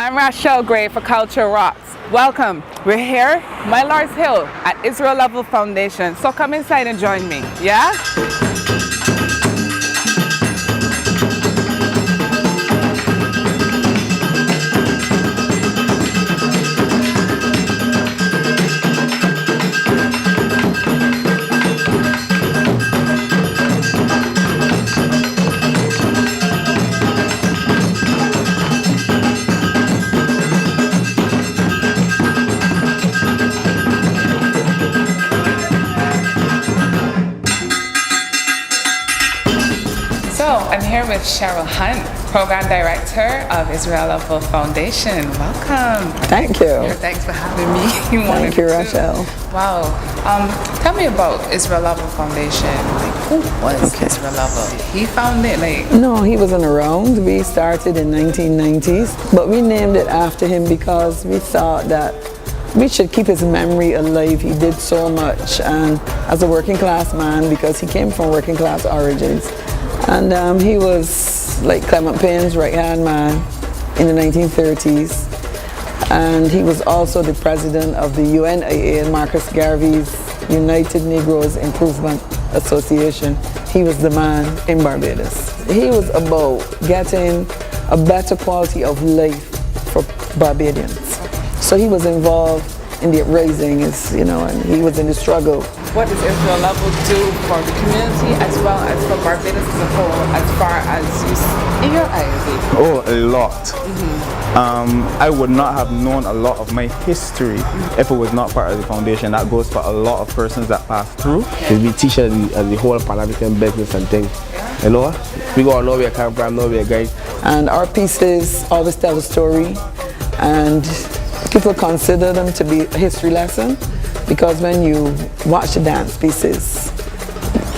I'm Rachel Gray for Culture Rocks. Welcome. We're here, my Lord's Hill, at Israel Lovell Foundation. So come inside and join me, yeah? I'm here with Cheryl Hunt, Program Director of Israel Lovell Foundation. Welcome. Thank you. Thanks for having me. Thank you, Rachel. Wow. Tell me about Israel Lovell Foundation. Like, who was Israel Lovell? He found it? No, he wasn't around. We started in 1990s, but we named it after him because we thought that we should keep his memory alive. He did so much, and as a working class man, because he came from working class origins. And he was like Clement Payne's right-hand man in the 1930s. And he was also the president of the UNIA and Marcus Garvey's United Negroes Improvement Association. He was the man in Barbados. He was about getting a better quality of life for Barbadians. So he was involved in the uprising, and he was in the struggle. What does Israel Lovell do for the community as well as for Barbados as a whole, as far as in your eyes? Oh, a lot. I would not have known a lot of my history if it was not part of the foundation. That goes for a lot of persons that pass through. We teach the whole Pan-African business and things. You know, we go know where I come from, know where I go. And our pieces always tell a story, and people consider them to be a history lesson. Because when you watch the dance pieces,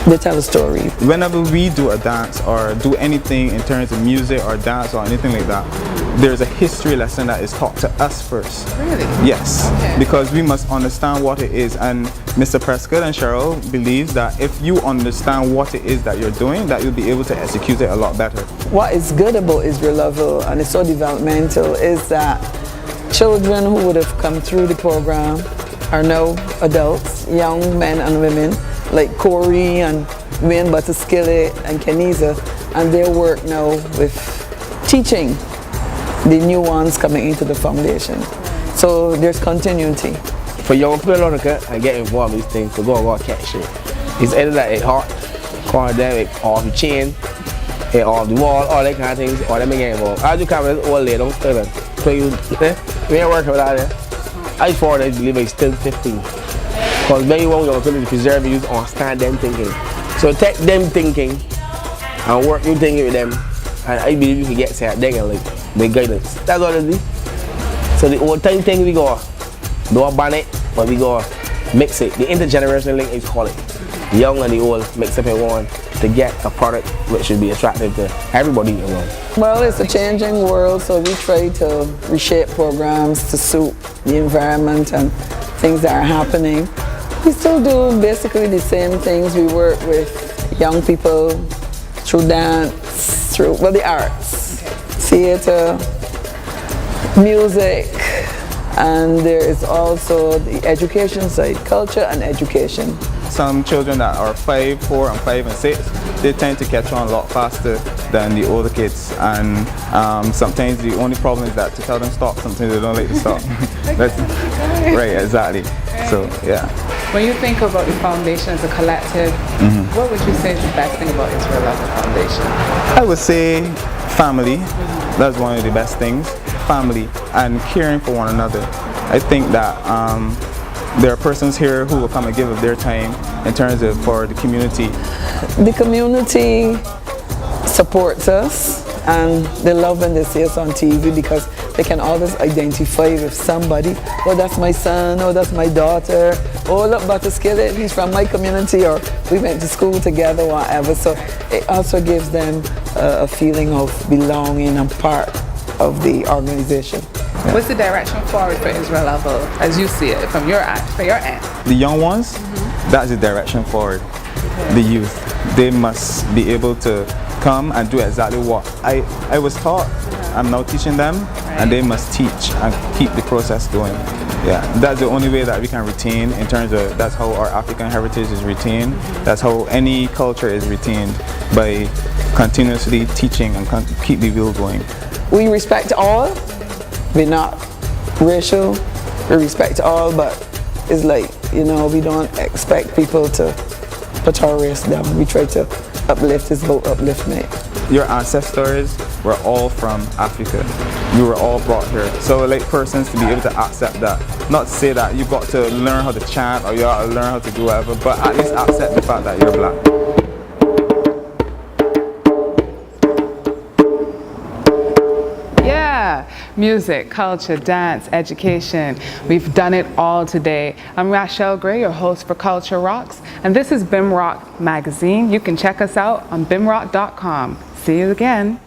they tell a story. Whenever we do a dance or do anything in terms of music or dance or anything like that, there's a history lesson that is taught to us first. Really? Yes, because we must understand what it is. And Mr. Prescott and Cheryl believes that if you understand what it is that you're doing, that you'll be able to execute it a lot better. What is good about Israel Lovell, and it's so developmental, is that children who would have come through the program are now adults, young men and women, like Corey and Wayne Butterskillet and Kenisa, and they work now with teaching the new ones coming into the foundation. So there's continuity. For young people to get involved in these things, to go and catch it. It's either like a heart, call them off the chain, off the wall, all that kind of things, or them get involved. I do come with all lay down, so you ain't working with that. I thought I believe it's still 15. Because very long you're going to preserve and use understand them thinking. So take them thinking and work new thinking with them, and I believe you can get to them and like the guidance. That's all it is. So the old time thing we go don't ban it, but we go mix it. The intergenerational link is called it. The young and the old mix up in one to get a product which should be attractive to everybody around. Well, it's a changing world, so we try to reshape programs to suit the environment and things that are happening. We still do basically the same things. We work with young people through dance, through the arts, theater, music, and there is also the education side, culture and education. Some children that are 5, 4, and 5 and 6, they tend to catch on a lot faster than the older kids, and sometimes the only problem is that to tell them stop, sometimes they don't like to stop. Right, exactly. So, yeah. When you think about the foundation as a collective, what would you say is the best thing about Israel Lovell Foundation? I would say family. That's one of the best things. Family and caring for one another. I think that there are persons here who will come and give of their time in terms of for the community. The community supports us, and they love when they see us on TV because they can always identify with somebody. Oh, that's my son, oh, that's my daughter, oh, look, Butterskillet, he's from my community, or we went to school together, whatever. So it also gives them a feeling of belonging and part of the organization. What's the direction forward for Israel Lovell as you see it from your end? The young ones, that's the direction forward. The youth, they must be able to come and do exactly what I was taught I'm now teaching them, and they must teach and keep the process going. Yeah, that's the only way that we can retain in terms of, that's how our African heritage is retained. That's how any culture is retained, by continuously teaching and keep the wheel going. We respect all. We're not racial. We respect all, but it's like, you know, we don't expect people to put our race down. We try to uplift. It's about upliftment. Your ancestors were all from Africa. You were all brought here. So like persons to be able to accept that. Not to say that you've got to learn how to chant or you got to learn how to do whatever, but at least accept the fact that you're black. Yeah, music, culture, dance, education. We've done it all today. I'm Rachel Gray, your host for Culture Rocks, and this is BimROCK magazine. You can check us out on BimROCK.com. See you again.